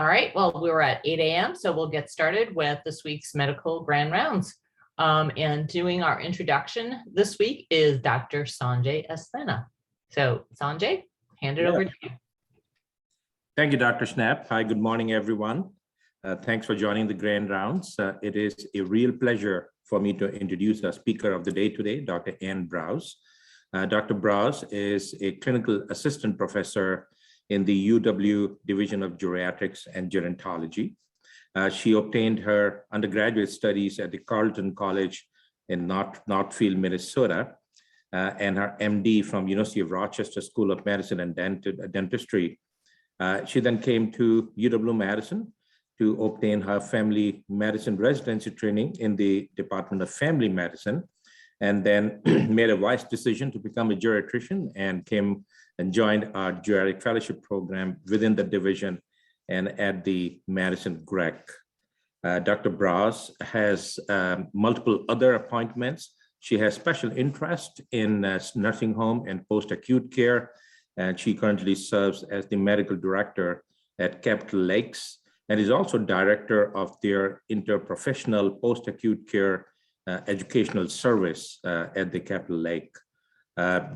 All right, well, we were at 8 a.m., so we'll get started with this week's medical grand rounds. And doing our introduction this week is Dr. Sanjay Asthana. So Sanjay, hand it over to you. Thank you, Dr. Schnapp. Hi, good morning, everyone. Thanks for joining the grand rounds. It is a real pleasure for me to introduce our speaker of the day today, Dr. Ann Braus. Dr. Braus is a clinical assistant professor in the UW Division of Geriatrics and Gerontology. She obtained her undergraduate studies at the Carleton College in Northfield, Minnesota, and her MD from University of Rochester School of Medicine and Dentistry. She then came to UW-Madison to obtain her family medicine residency training in the Department of Family Medicine, and then made a wise decision to become a geriatrician and came and joined our geriatric fellowship program within the division and at the Madison Greg. Dr. Braus has multiple other appointments. She has special interest in nursing home and post-acute care, and she currently serves as the medical director at Capitol Lakes and is also director of their interprofessional post-acute care educational service at the Capitol Lake.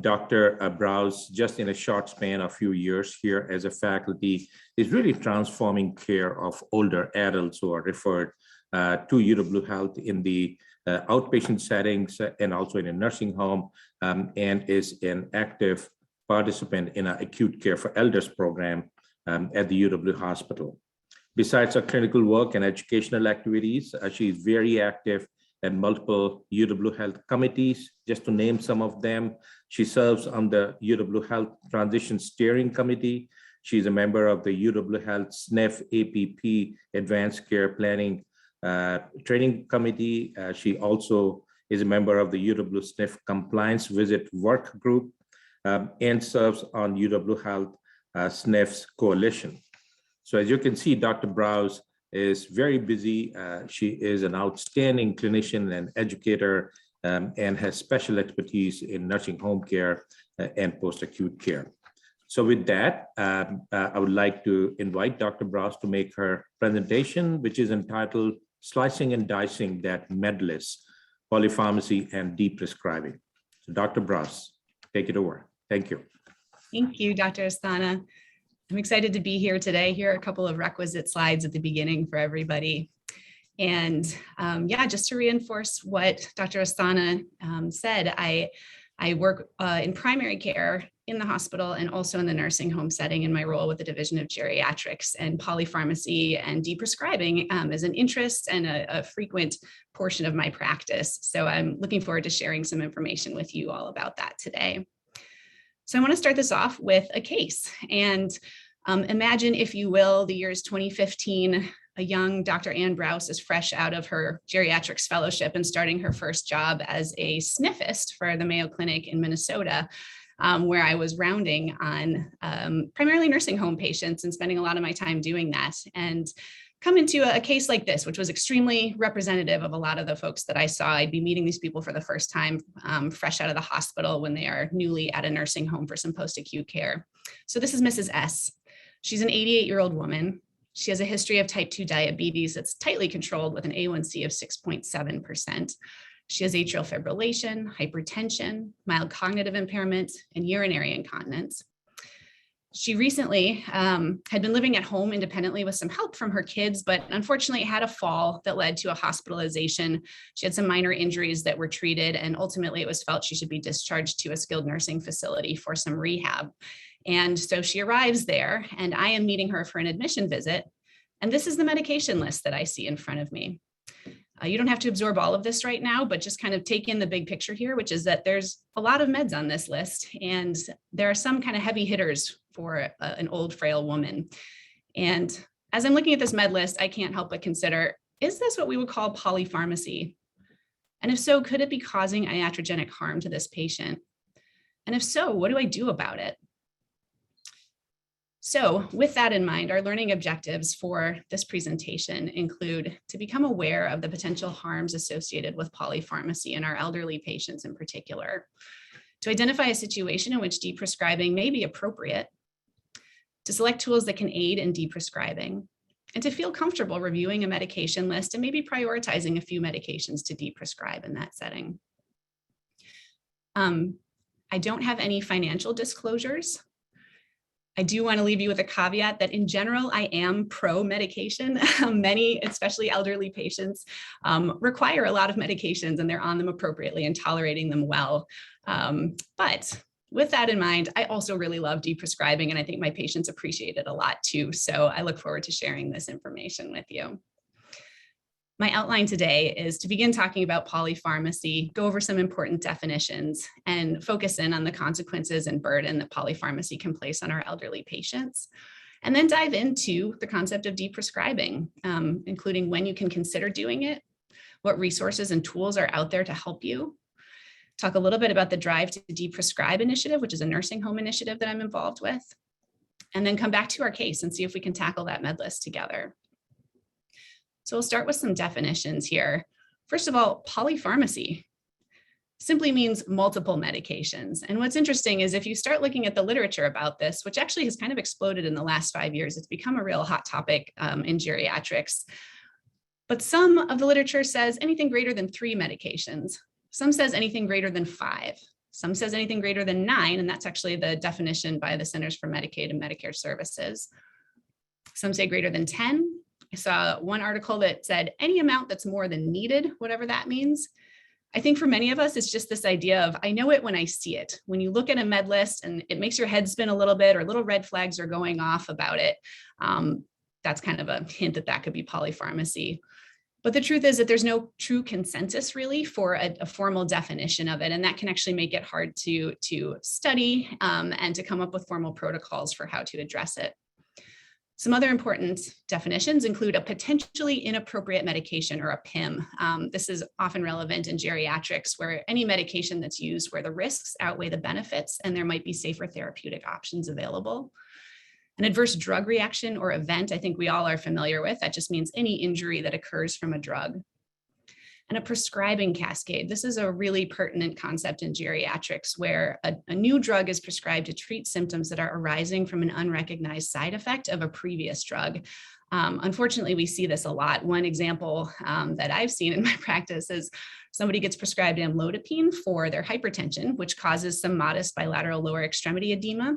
Dr. Braus, just in a short span of a few years here as a faculty, is really transforming care of older adults who are referred to UW Health in the outpatient settings and also in a nursing home, and is an active participant in our acute care for elders program at the UW Hospital. Besides her clinical work and educational activities, she is very active and multiple UW Health committees. Just to name some of them, she serves on the UW Health Transition Steering Committee. She's a member of the UW Health SNF APP Advanced Care Planning Training Committee. She also is a member of the UW SNF Compliance Visit Work Group and serves on UW Health SNF's Coalition. So as you can see, Dr. Braus is very busy. She is an outstanding clinician and educator and has special expertise in nursing home care and post-acute care. So with that, I would like to invite Dr. Braus to make her presentation, which is entitled Slicing and Dicing That Med List, Polypharmacy and Deprescribing. So Dr. Braus, take it over. Thank you. Thank you, Dr. Asthana. I'm excited to be here today. Here are a couple of requisite slides at the beginning for everybody. And just to reinforce what Dr. Asthana said, I work in primary care in the hospital and also in the nursing home setting in my role with the Division of Geriatrics, and polypharmacy and deprescribing is an interest and a frequent portion of my practice. So I'm looking forward to sharing some information with you all about that today. So I want to start this off with a case, and imagine, if you will, the year's 2015. A young Dr. Ann Braus is fresh out of her geriatrics fellowship and starting her first job as a sniffist for the Mayo Clinic in Minnesota, where I was rounding on primarily nursing home patients and spending a lot of my time doing that, and come into a case like this, which was extremely representative of a lot of the folks that I saw. I'd be meeting these people for the first time, fresh out of the hospital when they are newly at a nursing home for some post-acute care. So this is Mrs. S. She's an 88-year-old woman. She has a history of type 2 diabetes that's tightly controlled with an A1C of 6.7%. She has atrial fibrillation, hypertension, mild cognitive impairment, and urinary incontinence. She recently had been living at home independently with some help from her kids, but unfortunately had a fall that led to a hospitalization. She had some minor injuries that were treated, and ultimately it was felt she should be discharged to a skilled nursing facility for some rehab. And so she arrives there, and I am meeting her for an admission visit. And this is the medication list that I see in front of me. You don't have to absorb all of this right now, but just kind of take in the big picture here, which is that there's a lot of meds on this list, and there are some kind of heavy hitters for an old, frail woman. And as I'm looking at this med list, I can't help but consider, is this what we would call polypharmacy? And if so, could it be causing iatrogenic harm to this patient? And if so, what do I do about it? So with that in mind, our learning objectives for this presentation include to become aware of the potential harms associated with polypharmacy in our elderly patients in particular, to identify a situation in which deprescribing may be appropriate, to select tools that can aid in deprescribing, and to feel comfortable reviewing a medication list and maybe prioritizing a few medications to deprescribe in that setting. I don't have any financial disclosures. I do want to leave you with a caveat that in general, I am pro-medication. Many, especially elderly patients, require a lot of medications and they're on them appropriately and tolerating them well. But with that in mind, I also really love deprescribing, and I think my patients appreciate it a lot too. So I look forward to sharing this information with you. My outline today is to begin talking about polypharmacy, go over some important definitions, and focus in on the consequences and burden that polypharmacy can place on our elderly patients. And then dive into the concept of deprescribing, including when you can consider doing it, what resources and tools are out there to help you. Talk a little bit about the Drive to Deprescribe initiative, which is a nursing home initiative that I'm involved with. And then come back to our case and see if we can tackle that med list together. So we'll start with some definitions here. First of all, polypharmacy simply means multiple medications. And what's interesting is if you start looking at the literature about this, which actually has kind of exploded in the last 5 years, it's become a real hot topic in geriatrics. But some of the literature says anything greater than 3 medications. Some says anything greater than 5. Some says anything greater than 9, and that's actually the definition by the Centers for Medicaid and Medicare Services. Some say greater than 10. I saw one article that said any amount that's more than needed, whatever that means. I think for many of us, it's just this idea of, I know it when I see it. When you look at a med list and it makes your head spin a little bit or little red flags are going off about it, that's kind of a hint that that could be polypharmacy. But the truth is that there's no true consensus really for a formal definition of it. And that can actually make it hard to study and to come up with formal protocols for how to address it. Some other important definitions include a potentially inappropriate medication, or a PIM. This is often relevant in geriatrics, where any medication that's used where the risks outweigh the benefits and there might be safer therapeutic options available. An adverse drug reaction or event, I think we all are familiar with. That just means any injury that occurs from a drug. And a prescribing cascade. This is a really pertinent concept in geriatrics, where a new drug is prescribed to treat symptoms that are arising from an unrecognized side effect of a previous drug. Unfortunately, we see this a lot. One example that I've seen in my practice is somebody gets prescribed amlodipine for their hypertension, which causes some modest bilateral lower extremity edema,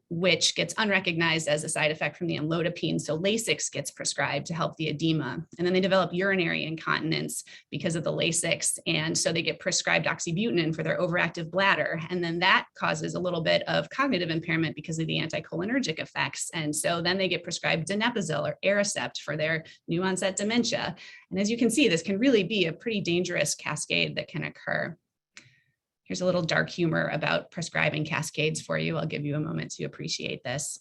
which gets unrecognized as a side effect from the amlodipine. So Lasix gets prescribed to help the edema. And then they develop urinary incontinence because of the Lasix. And so they get prescribed oxybutynin for their overactive bladder. And then that causes a little bit of cognitive impairment because of the anticholinergic effects. And so then they get prescribed donepezil or Aricept for their new onset dementia. And as you can see, this can really be a pretty dangerous cascade that can occur. Here's a little dark humor about prescribing cascades for you. I'll give you a moment to appreciate this.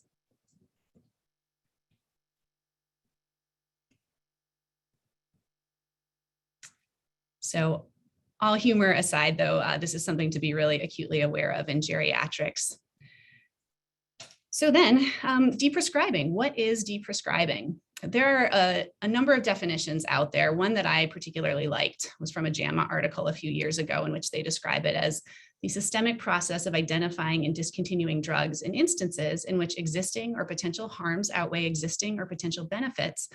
So all humor aside, though, this is something to be really acutely aware of in geriatrics. So then, deprescribing. What is deprescribing? There are a number of definitions out there. One that I particularly liked was from a JAMA article a few years ago, in which they describe it as the systemic process of identifying and discontinuing drugs in instances in which existing or potential harms outweigh existing or potential benefits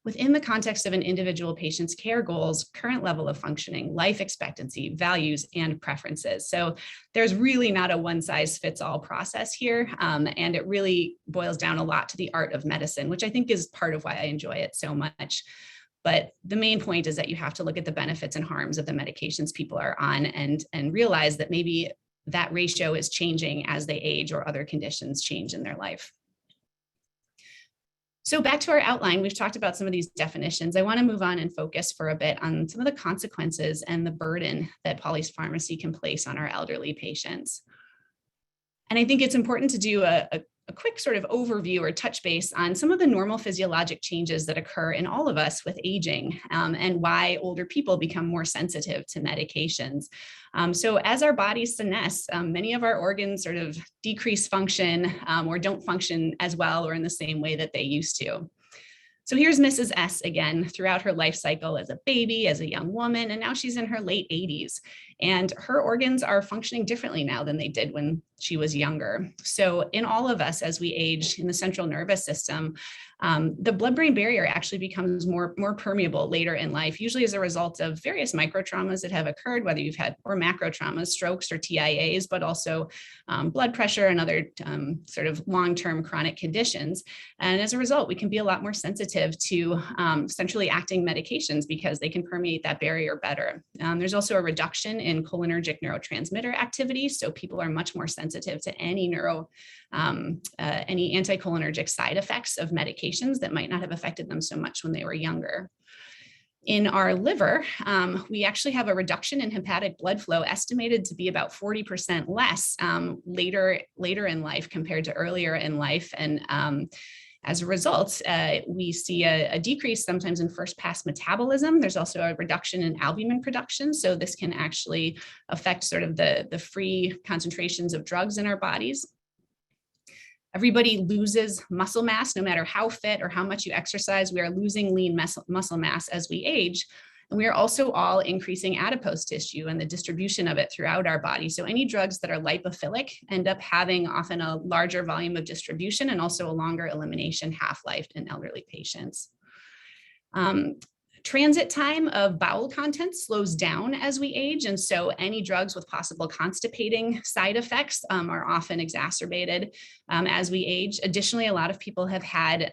within the context of an individual patient's care goals, current level of functioning, life expectancy, values, and preferences. So there's really not a one-size-fits-all process here, and it really boils down a lot to the art of medicine, which I think is part of why I enjoy it so much. But the main point is that you have to look at the benefits and harms of the medications people are on and realize that maybe that ratio is changing as they age or other conditions change in their life. So back to our outline, we've talked about some of these definitions. I want to move on and focus for a bit on some of the consequences and the burden that polypharmacy can place on our elderly patients. And I think it's important to do a quick sort of overview or touch base on some of the normal physiologic changes that occur in all of us with aging, and why older people become more sensitive to medications. So as our bodies senesce, many of our organs sort of decrease function or don't function as well or in the same way that they used to. So here's Mrs. S again throughout her life cycle as a baby, as a young woman, and now she's in her late 80s. And her organs are functioning differently now than they did when she was younger. So in all of us, as we age in the central nervous system, the blood-brain barrier actually becomes more permeable later in life, usually as a result of various microtraumas that have occurred, whether you've had or macro traumas, strokes or TIAs, but also blood pressure and other sort of long-term chronic conditions. And as a result, we can be a lot more sensitive to centrally acting medications because they can permeate that barrier better. There's also a reduction in cholinergic neurotransmitter activity, so people are much more sensitive to any anticholinergic side effects of medications that might not have affected them so much when they were younger. In our liver, we actually have a reduction in hepatic blood flow estimated to be about 40% less later in life compared to earlier in life. And as a result, we see a decrease sometimes in first pass metabolism. There's also a reduction in albumin production. So this can actually affect sort of the free concentrations of drugs in our bodies. Everybody loses muscle mass, no matter how fit or how much you exercise. We are losing lean muscle mass as we age. And we are also all increasing adipose tissue and the distribution of it throughout our body. So any drugs that are lipophilic end up having often a larger volume of distribution and also a longer elimination half-life in elderly patients. Transit time of bowel contents slows down as we age, and so any drugs with possible constipating side effects are often exacerbated as we age. Additionally, a lot of people have had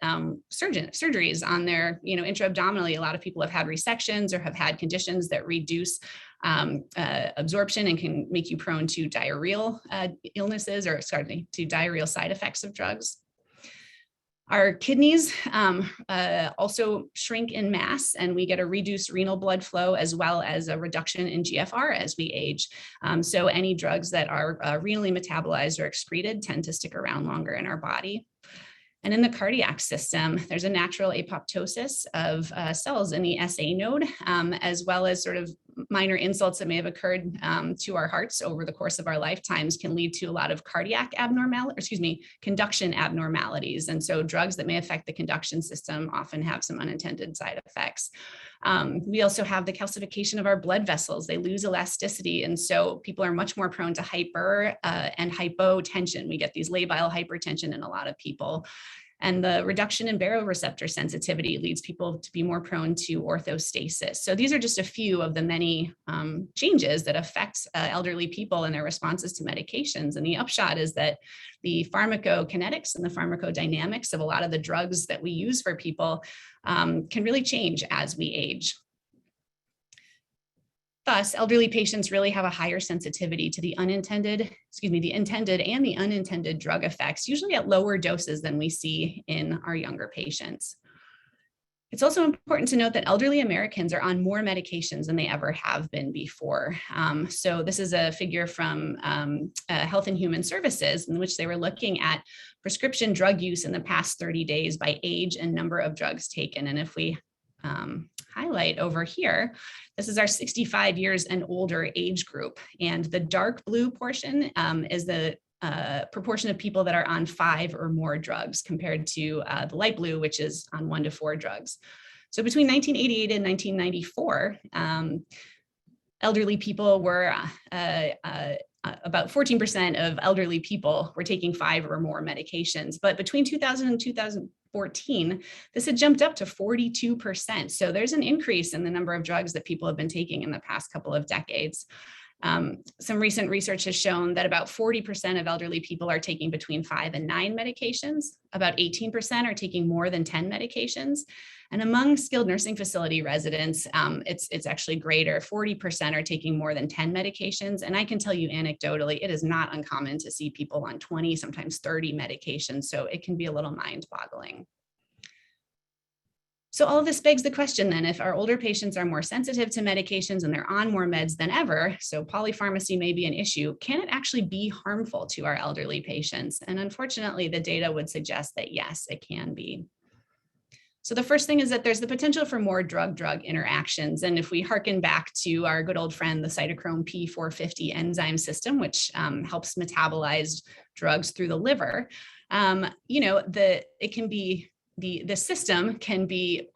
surgeries on their, intra-abdominally. A lot of people have had resections or have had conditions that reduce absorption and can make you prone to diarrheal illnesses or, to diarrheal side effects of drugs. Our kidneys also shrink in mass, and we get a reduced renal blood flow as well as a reduction in GFR as we age. So any drugs that are renally metabolized or excreted tend to stick around longer in our body. And in the cardiac system, there's a natural apoptosis of cells in the SA node, as well as sort of minor insults that may have occurred to our hearts over the course of our lifetimes can lead to a lot of conduction abnormalities. And so drugs that may affect the conduction system often have some unintended side effects. We also have the calcification of our blood vessels. They lose elasticity. And so people are much more prone to hyper and hypotension. We get these labile hypertension in a lot of people. And the reduction in baroreceptor sensitivity leads people to be more prone to orthostasis. So these are just a few of the many changes that affect elderly people and their responses to medications. And the upshot is that the pharmacokinetics and the pharmacodynamics of a lot of the drugs that we use for people can really change as we age. Thus, elderly patients really have a higher sensitivity to the intended and the unintended drug effects, usually at lower doses than we see in our younger patients. It's also important to note that elderly Americans are on more medications than they ever have been before. So this is a figure from Health and Human Services, in which they were looking at prescription drug use in the past 30 days by age and number of drugs taken. And if we highlight over here, this is our 65 years and older age group. And the dark blue portion is the proportion of people that are on 5 or more drugs compared to the light blue, which is on 1 to 4 drugs. So between 1988 and 1994, elderly people were about 14% of elderly people were taking 5 or more medications. But between 2000 and 2014, this had jumped up to 42%. So there's an increase in the number of drugs that people have been taking in the past couple of decades. Some recent research has shown that about 40% of elderly people are taking between 5 and 9 medications. About 18% are taking more than 10 medications. And among skilled nursing facility residents, it's actually greater. 40% are taking more than 10 medications. And I can tell you anecdotally, it is not uncommon to see people on 20, sometimes 30 medications. So it can be a little mind-boggling. So all of this begs the question then, if our older patients are more sensitive to medications and they're on more meds than ever, so polypharmacy may be an issue, can it actually be harmful to our elderly patients? And unfortunately, the data would suggest that yes, it can be. So the first thing is that there's the potential for more drug-drug interactions. And if we hearken back to our good old friend, the cytochrome P450 enzyme system, which helps metabolize drugs through the liver, it can be the system can be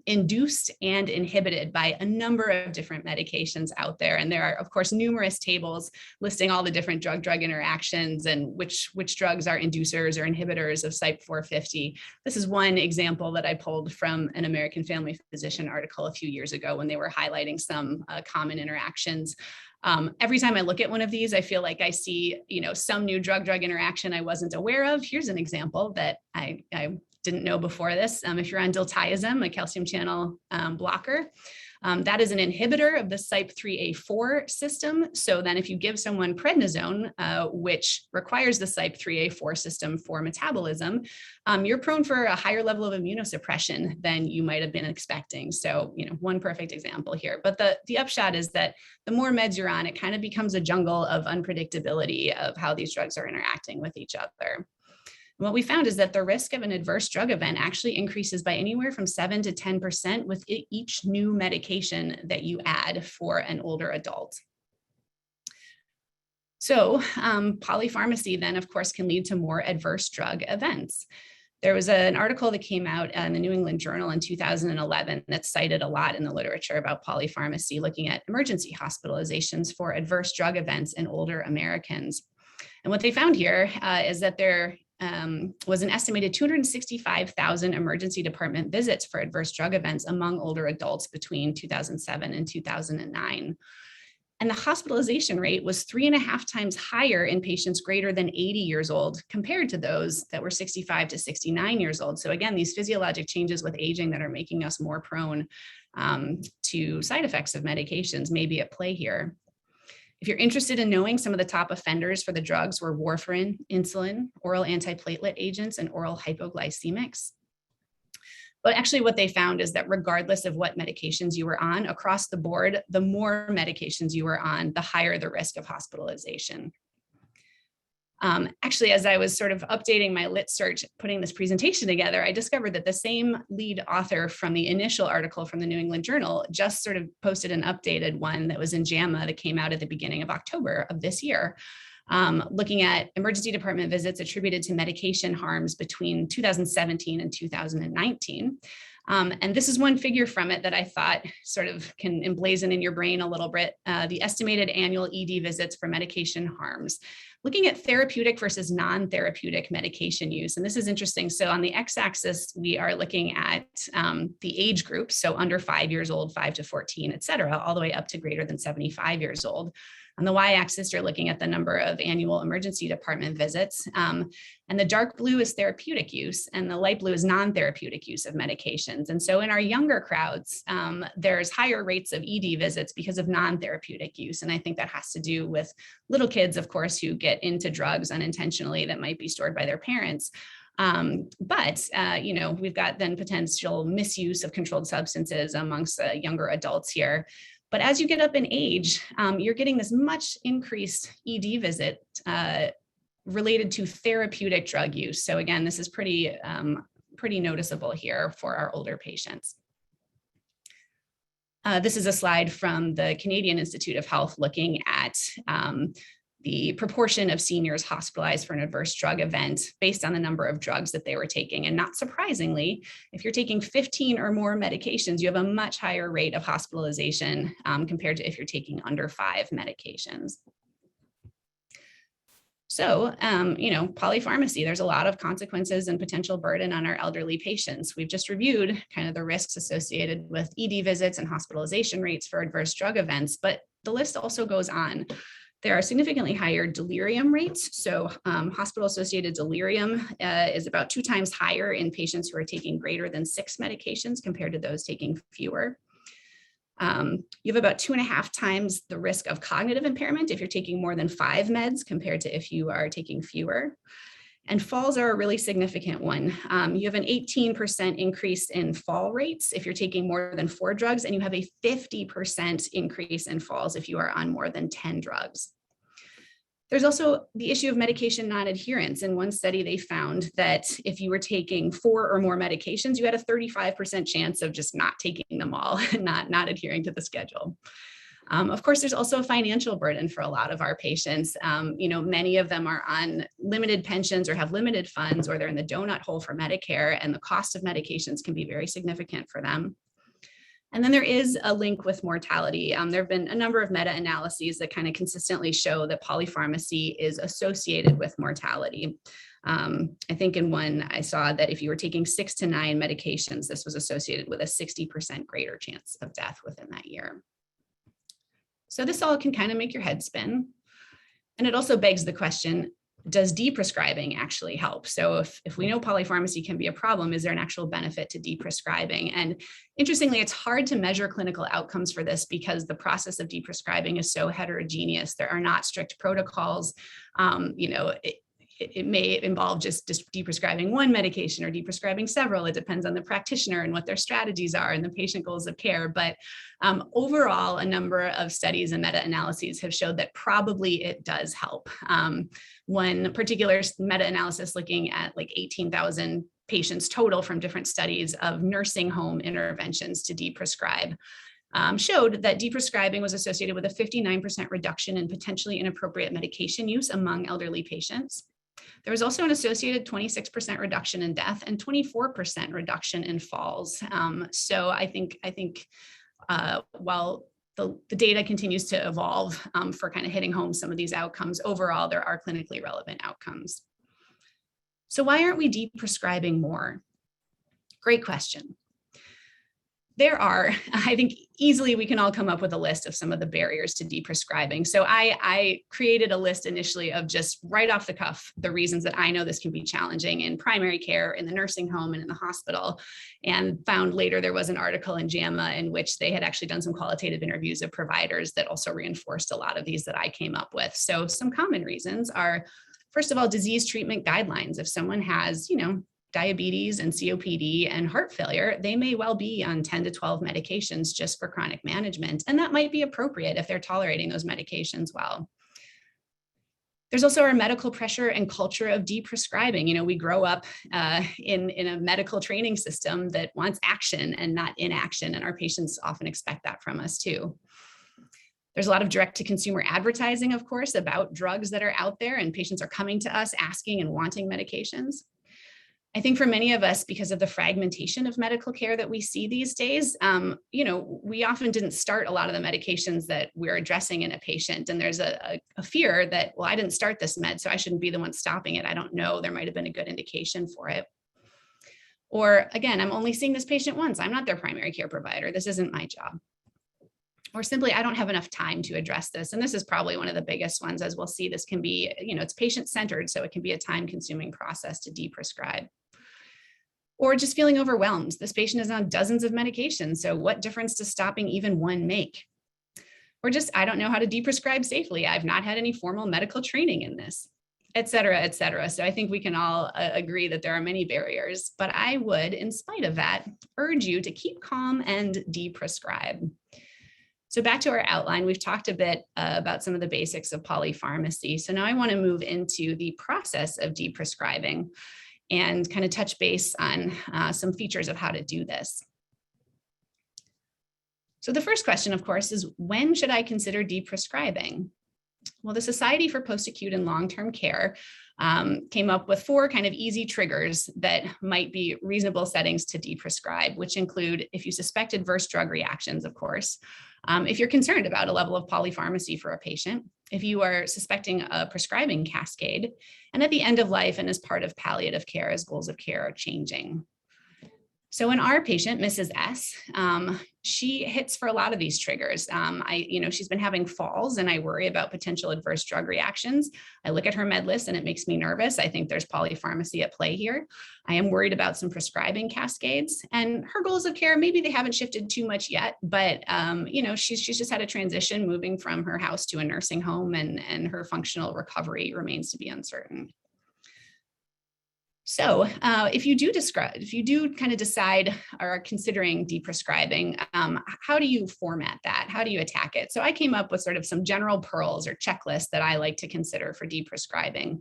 induced and inhibited by a number of different medications out there. And there are, of course, numerous tables listing all the different drug-drug interactions and which drugs are inducers or inhibitors of CYP450. This is one example that I pulled from an American Family Physician article a few years ago when they were highlighting some common interactions. Every time I look at one of these, I feel like I see, some new drug-drug interaction I wasn't aware of. Here's an example that I didn't know before this. If you're on diltiazem, a calcium channel blocker, that is an inhibitor of the CYP3A4 system. So then if you give someone prednisone, which requires the CYP3A4 system for metabolism, you're prone for a higher level of immunosuppression than you might have been expecting. So, one perfect example here. But the upshot is that the more meds you're on, it kind of becomes a jungle of unpredictability of how these drugs are interacting with each other. What we found is that the risk of an adverse drug event actually increases by anywhere from 7 to 10% with each new medication that you add for an older adult. So polypharmacy then, of course, can lead to more adverse drug events. There was an article that came out in the New England Journal in 2011 that cited a lot in the literature about polypharmacy, looking at emergency hospitalizations for adverse drug events in older Americans. And what they found here is that there was an estimated 265,000 emergency department visits for adverse drug events among older adults between 2007 and 2009. And the hospitalization rate was 3.5 times higher in patients greater than 80 years old compared to those that were 65 to 69 years old. So again, these physiologic changes with aging that are making us more prone to side effects of medications may be at play here. If you're interested in knowing, some of the top offenders for the drugs were warfarin, insulin, oral antiplatelet agents, and oral hypoglycemics. But actually what they found is that regardless of what medications you were on, across the board, the more medications you were on, the higher the risk of hospitalization. Actually, as I was sort of updating my lit search, putting this presentation together, I discovered that the same lead author from the initial article from the New England Journal just sort of posted an updated one that was in JAMA that came out at the beginning of October of this year, looking at emergency department visits attributed to medication harms between 2017 and 2019. And this is one figure from it that I thought sort of can emblazon in your brain a little bit, the estimated annual ED visits for medication harms, looking at therapeutic versus non-therapeutic medication use. And this is interesting. So on the x-axis, we are looking at the age group, so under 5 years old, 5 to 14, et cetera, all the way up to greater than 75 years old. On the y-axis, you're looking at the number of annual emergency department visits. And the dark blue is therapeutic use, and the light blue is non-therapeutic use of medications. And so in our younger crowds, there's higher rates of ED visits because of non-therapeutic use. And I think that has to do with little kids, of course, who get into drugs unintentionally that might be stored by their parents. But we've got then potential misuse of controlled substances amongst younger adults here. But as you get up in age, you're getting this much increased ED visit related to therapeutic drug use. So again, this is pretty noticeable here for our older patients. This is a slide from the Canadian Institute of Health looking at the proportion of seniors hospitalized for an adverse drug event based on the number of drugs that they were taking. And not surprisingly, if you're taking 15 or more medications, you have a much higher rate of hospitalization compared to if you're taking under 5 medications. So, polypharmacy, there's a lot of consequences and potential burden on our elderly patients. We've just reviewed kind of the risks associated with ED visits and hospitalization rates for adverse drug events, but the list also goes on. There are significantly higher delirium rates. So hospital-associated delirium is about 2 times higher in patients who are taking greater than 6 medications compared to those taking fewer. You have about 2.5 times the risk of cognitive impairment if you're taking more than 5 meds compared to if you are taking fewer. And falls are a really significant one. You have an 18% increase in fall rates if you're taking more than 4 drugs, and you have a 50% increase in falls if you are on more than 10 drugs. There's also the issue of medication non-adherence. In one study, they found that if you were taking 4 or more medications, you had a 35% chance of just not taking them all and not adhering to the schedule. Of course, there's also a financial burden for a lot of our patients. Many of them are on limited pensions or have limited funds, or they're in the donut hole for Medicare, and the cost of medications can be very significant for them. And then there is a link with mortality. There have been a number of meta-analyses that kind of consistently show that polypharmacy is associated with mortality. I think in one I saw that if you were taking 6 to 9 medications, this was associated with a 60% greater chance of death within that year. So this all can kind of make your head spin. And it also begs the question, does deprescribing actually help? So if we know polypharmacy can be a problem, is there an actual benefit to deprescribing? And interestingly, it's hard to measure clinical outcomes for this because the process of deprescribing is so heterogeneous. There are not strict protocols. It may involve just deprescribing one medication or deprescribing several. It depends on the practitioner and what their strategies are and the patient goals of care. But overall, a number of studies and meta-analyses have showed that probably it does help. One particular meta-analysis looking at like 18,000 patients total from different studies of nursing home interventions to deprescribe showed that deprescribing was associated with a 59% reduction in potentially inappropriate medication use among elderly patients. There was also an associated 26% reduction in death and 24% reduction in falls. So I think while the data continues to evolve for kind of hitting home some of these outcomes, overall, there are clinically relevant outcomes. So why aren't we deprescribing more? Great question. There are, I think easily we can all come up with a list of some of the barriers to deprescribing. So I created a list initially of just right off the cuff, the reasons that I know this can be challenging in primary care, in the nursing home, and in the hospital, and found later there was an article in JAMA in which they had actually done some qualitative interviews of providers that also reinforced a lot of these that I came up with. So some common reasons are, first of all, disease treatment guidelines. If someone has, diabetes and COPD and heart failure, they may well be on 10 to 12 medications just for chronic management. And that might be appropriate if they're tolerating those medications well. There's also our medical pressure and culture of deprescribing. We grow up in a medical training system that wants action and not inaction, and our patients often expect that from us too. There's a lot of direct-to-consumer advertising, of course, about drugs that are out there, and patients are coming to us asking and wanting medications. I think for many of us, because of the fragmentation of medical care that we see these days, we often didn't start a lot of the medications that we're addressing in a patient. And there's a fear that, well, I didn't start this med, so I shouldn't be the one stopping it. I don't know. There might have been a good indication for it. Or again, I'm only seeing this patient once. I'm not their primary care provider. This isn't my job. Or simply, I don't have enough time to address this. And this is probably one of the biggest ones. As we'll see, this can be, it's patient-centered, so it can be a time-consuming process to deprescribe. Or just feeling overwhelmed. This patient is on dozens of medications, so what difference does stopping even one make? Or just, I don't know how to deprescribe safely. I've not had any formal medical training in this, et cetera, et cetera. So I think we can all agree that there are many barriers, but I would, in spite of that, urge you to keep calm and deprescribe. So back to our outline, we've talked a bit about some of the basics of polypharmacy. So now I want to move into the process of deprescribing and kind of touch base on some features of how to do this. So the first question, of course, is when should I consider deprescribing? Well, the Society for Post-Acute and Long-Term Care came up with 4 kind of easy triggers that might be reasonable settings to deprescribe, which include if you suspect adverse drug reactions, of course, if you're concerned about a level of polypharmacy for a patient, if you are suspecting a prescribing cascade, and at the end of life and as part of palliative care as goals of care are changing. So in our patient, Mrs. S, she hits for a lot of these triggers. She's been having falls and I worry about potential adverse drug reactions. I look at her med list and it makes me nervous. I think there's polypharmacy at play here. I am worried about some prescribing cascades, and her goals of care, maybe they haven't shifted too much yet, but she's just had a transition moving from her house to a nursing home, and her functional recovery remains to be uncertain. So if you do kind of decide or are considering deprescribing, how do you format that? How do you attack it? So I came up with sort of some general pearls or checklists that I like to consider for deprescribing.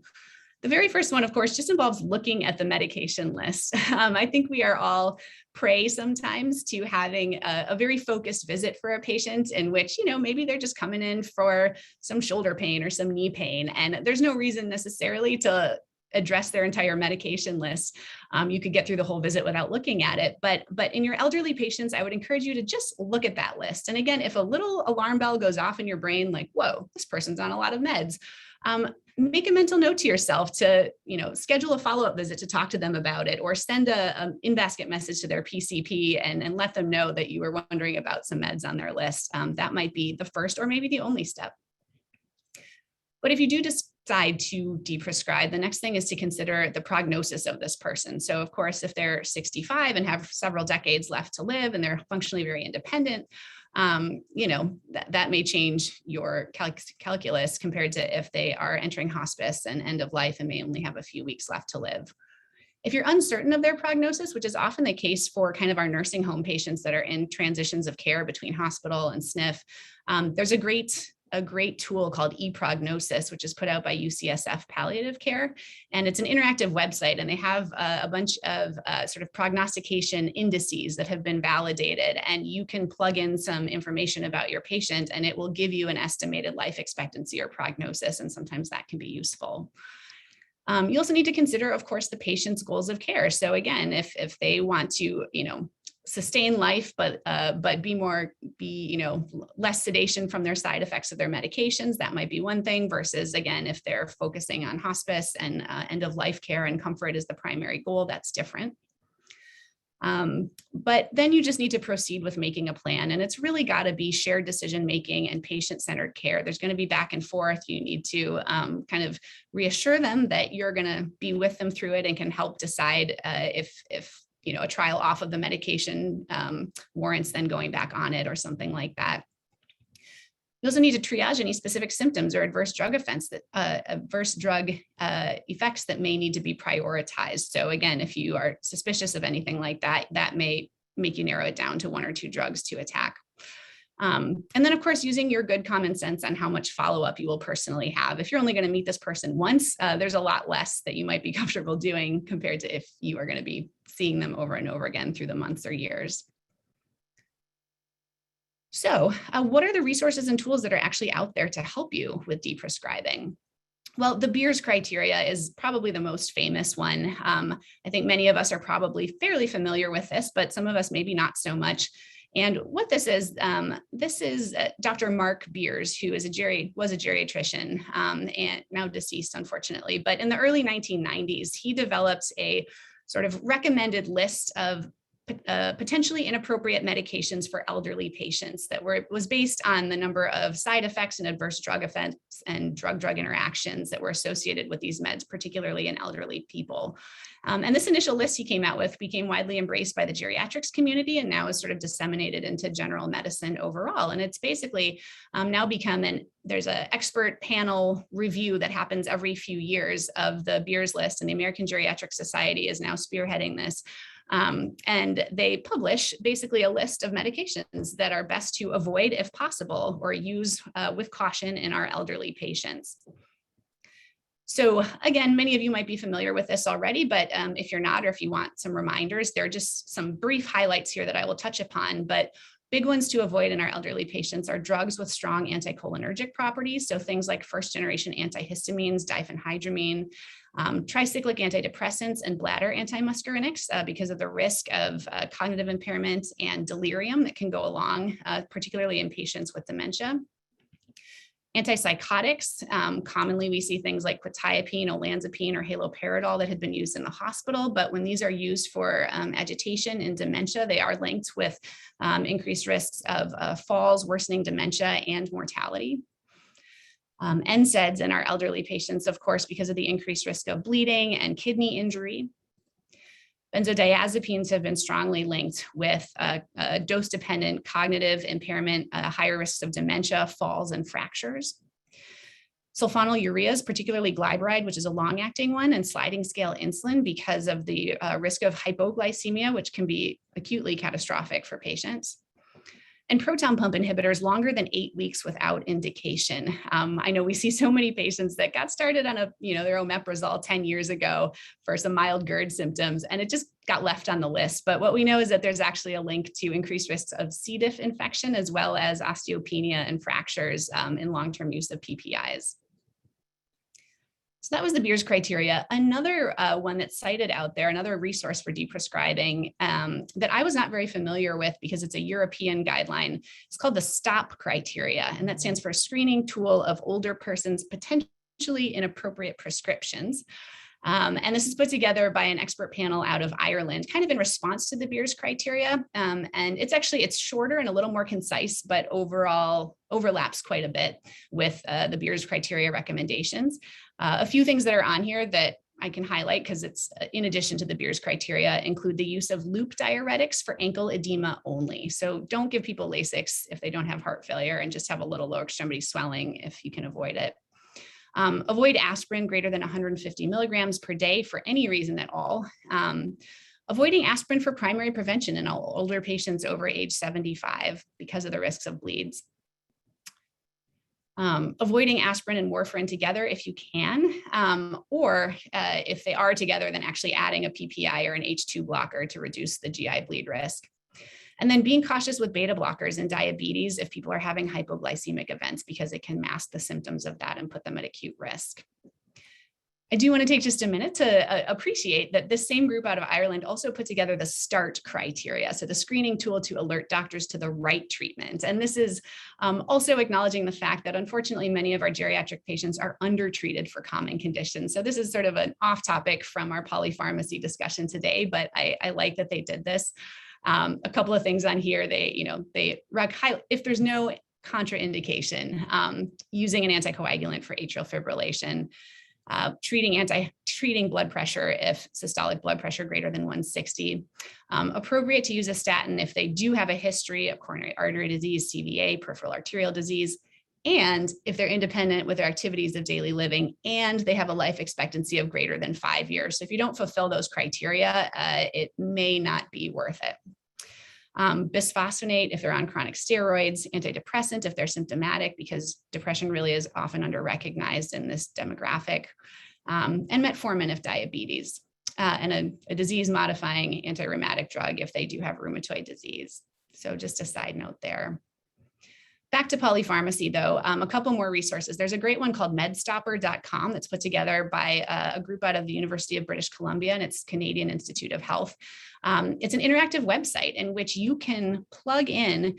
The very first one, of course, just involves looking at the medication list. I think we are all prey sometimes to having a very focused visit for a patient in which, maybe they're just coming in for some shoulder pain or some knee pain, and there's no reason necessarily to address their entire medication list. You could get through the whole visit without looking at it. But in your elderly patients, I would encourage you to just look at that list. And again, if a little alarm bell goes off in your brain, like, whoa, this person's on a lot of meds, make a mental note to yourself to, schedule a follow-up visit to talk to them about it, or send a in-basket message to their PCP and let them know that you were wondering about some meds on their list. That might be the first or maybe the only step. But if you do decide to deprescribe, the next thing is to consider the prognosis of this person. So of course, if they're 65 and have several decades left to live and they're functionally very independent, that may change your calculus compared to if they are entering hospice and end of life and may only have a few weeks left to live. If you're uncertain of their prognosis, which is often the case for kind of our nursing home patients that are in transitions of care between hospital and SNF, there's a great tool called ePrognosis, which is put out by UCSF Palliative Care. And it's an interactive website, and they have a bunch of sort of prognostication indices that have been validated. And you can plug in some information about your patient, and it will give you an estimated life expectancy or prognosis. And sometimes that can be useful. You also need to consider, of course, the patient's goals of care. So again, if they want to, sustain life, but be less sedation from their side effects of their medications, that might be one thing, versus again, if they're focusing on hospice and end of life care and comfort is the primary goal, that's different. But then you just need to proceed with making a plan, and it's really got to be shared decision-making and patient-centered care. There's going to be back and forth. You need to kind of reassure them that you're going to be with them through it and can help decide if a trial off of the medication warrants then going back on it or something like that. You also need to triage any specific symptoms or adverse drug effects that may need to be prioritized. So again, if you are suspicious of anything like that, that may make you narrow it down to 1 or 2 drugs to attack. And then, of course, using your good common sense on how much follow-up you will personally have. If you're only going to meet this person once, there's a lot less that you might be comfortable doing compared to if you are going to be seeing them over and over again through the months or years. So what are the resources and tools that are actually out there to help you with deprescribing? Well, the Beers criteria is probably the most famous one. I think many of us are probably fairly familiar with this, but some of us maybe not so much. And what this is Dr. Mark Beers, who was a geriatrician and now deceased, unfortunately. But in the early 1990s, he developed a sort of recommended list of potentially inappropriate medications for elderly patients that was based on the number of side effects and adverse drug effects and drug-drug interactions that were associated with these meds, particularly in elderly people. And this initial list he came out with became widely embraced by the geriatrics community and now is sort of disseminated into general medicine overall. And it's basically now become there's an expert panel review that happens every few years of the Beers list, and the American Geriatric Society is now spearheading this. And they publish basically a list of medications that are best to avoid if possible or use with caution in our elderly patients. So again, many of you might be familiar with this already, but if you're not, or if you want some reminders, there are just some brief highlights here that I will touch upon. But big ones to avoid in our elderly patients are drugs with strong anticholinergic properties. So things like first-generation antihistamines, diphenhydramine, tricyclic antidepressants, and bladder antimuscarinics because of the risk of cognitive impairment and delirium that can go along, particularly in patients with dementia. Antipsychotics, commonly we see things like quetiapine, olanzapine, or haloperidol that had been used in the hospital, but when these are used for agitation in dementia, they are linked with increased risks of falls, worsening dementia, and mortality. NSAIDs in our elderly patients, of course, because of the increased risk of bleeding and kidney injury. Benzodiazepines have been strongly linked with dose-dependent cognitive impairment, higher risks of dementia, falls, and fractures. Sulfonylureas, particularly glyburide, which is a long-acting one, and sliding scale insulin because of the risk of hypoglycemia, which can be acutely catastrophic for patients. and proton pump inhibitors longer than 8 weeks without indication. I know we see so many patients that got started on their omeprazole 10 years ago for some mild GERD symptoms, and it just got left on the list. But what we know is that there's actually a link to increased risks of C. diff infection, as well as osteopenia and fractures in long-term use of PPIs. So that was the Beers criteria. Another one that's cited out there, another resource for deprescribing that I was not very familiar with because it's a European guideline. It's called the STOP criteria, and that stands for Screening Tool of Older Persons Potentially Inappropriate Prescriptions. And this is put together by an expert panel out of Ireland, kind of in response to the Beers criteria. And it's shorter and a little more concise, but overall overlaps quite a bit with the Beers criteria recommendations. A few things that are on here that I can highlight because it's in addition to the Beers criteria include the use of loop diuretics for ankle edema only. So don't give people Lasix if they don't have heart failure, and just have a little lower extremity swelling if you can avoid it. Avoid aspirin greater than 150 milligrams per day for any reason at all. Avoiding aspirin for primary prevention in all older patients over age 75 because of the risks of bleeds. Avoiding aspirin and warfarin together if you can, or if they are together, then actually adding a PPI or an H2 blocker to reduce the GI bleed risk. And then being cautious with beta blockers in diabetes if people are having hypoglycemic events, because it can mask the symptoms of that and put them at acute risk. I do want to take just a minute to appreciate that this same group out of Ireland also put together the START criteria, so the screening tool to alert doctors to the right treatment. And this is also acknowledging the fact that unfortunately many of our geriatric patients are undertreated for common conditions. So this is sort of an off topic from our polypharmacy discussion today, but I like that they did this. A couple of things on here, if there's no contraindication, using an anticoagulant for atrial fibrillation, treating blood pressure if systolic blood pressure greater than 160, appropriate to use a statin if they do have a history of coronary artery disease, CVA, peripheral arterial disease, and if they're independent with their activities of daily living and they have a life expectancy of greater than 5 years. So if you don't fulfill those criteria, it may not be worth it. Bisphosphonate if they're on chronic steroids, antidepressant if they're symptomatic, because depression really is often under-recognized in this demographic, and metformin if diabetes, and a disease-modifying anti-rheumatic drug if they do have rheumatoid disease. So just a side note there. Back to polypharmacy though, a couple more resources. There's a great one called medstopper.com that's put together by a group out of the University of British Columbia and its Canadian Institute of Health. It's an interactive website in which you can plug in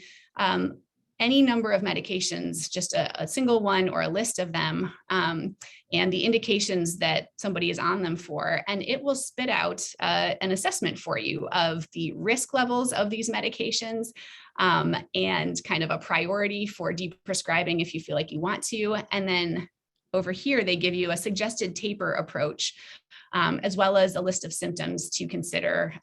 any number of medications, just a single one or a list of them, and the indications that somebody is on them for, and it will spit out an assessment for you of the risk levels of these medications, and kind of a priority for deprescribing if you feel like you want to. And then over here, they give you a suggested taper approach, as well as a list of symptoms to consider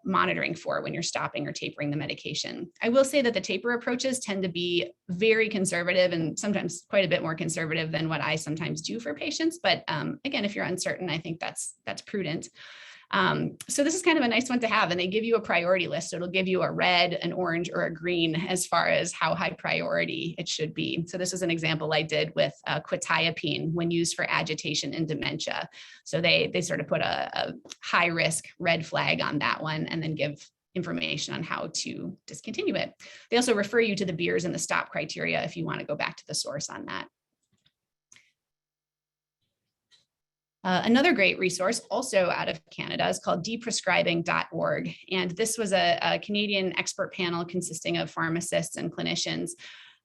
monitoring for when you're stopping or tapering the medication. I will say that the taper approaches tend to be very conservative and sometimes quite a bit more conservative than what I sometimes do for patients. But again, if you're uncertain, I think that's prudent. So this is kind of a nice one to have, and they give you a priority list. So it'll give you a red, an orange, or a green as far as how high priority it should be. So this is an example I did with quetiapine when used for agitation and dementia. So they sort of put a high risk red flag on that one and then give information on how to discontinue it. They also refer you to the Beers and the STOP criteria if you want to go back to the source on that. Another great resource also out of Canada is called Deprescribingorg. And this was a Canadian expert panel consisting of pharmacists and clinicians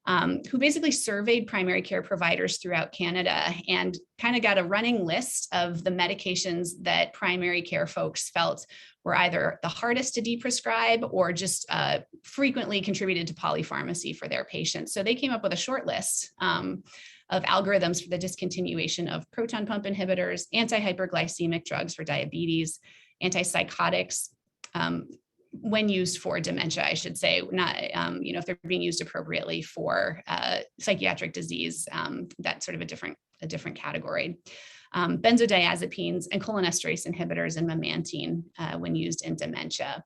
who basically surveyed primary care providers throughout Canada and kind of got a running list of the medications that primary care folks felt were either the hardest to deprescribe or just frequently contributed to polypharmacy for their patients. So they came up with a short list of algorithms for the discontinuation of proton pump inhibitors, anti-hyperglycemic drugs for diabetes, antipsychotics, when used for dementia, I should say, not, if they're being used appropriately for psychiatric disease, that's sort of a different category. Benzodiazepines and cholinesterase inhibitors and memantine when used in dementia.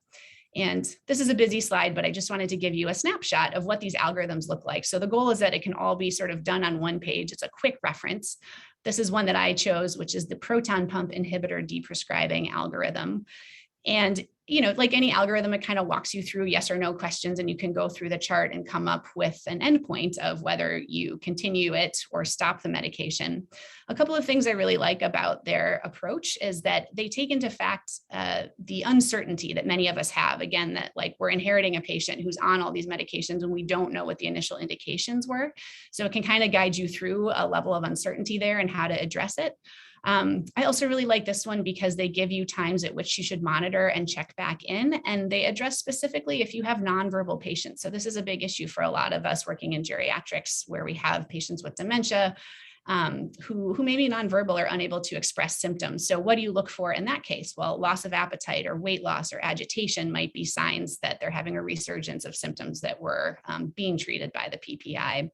And this is a busy slide, but I just wanted to give you a snapshot of what these algorithms look like. So the goal is that it can all be sort of done on one page. It's a quick reference. This is one that I chose, which is the proton pump inhibitor deprescribing algorithm. And, like any algorithm, it kind of walks you through yes or no questions, and you can go through the chart and come up with an endpoint of whether you continue it or stop the medication. A couple of things I really like about their approach is that they take into fact the uncertainty that many of us have. Again, that like we're inheriting a patient who's on all these medications and we don't know what the initial indications were. So it can kind of guide you through a level of uncertainty there and how to address it. I also really like this one because they give you times at which you should monitor and check back in, and they address specifically if you have nonverbal patients. So this is a big issue for a lot of us working in geriatrics, where we have patients with dementia who may be nonverbal or unable to express symptoms. So what do you look for in that case? Well, loss of appetite or weight loss or agitation might be signs that they're having a resurgence of symptoms that were being treated by the PPI.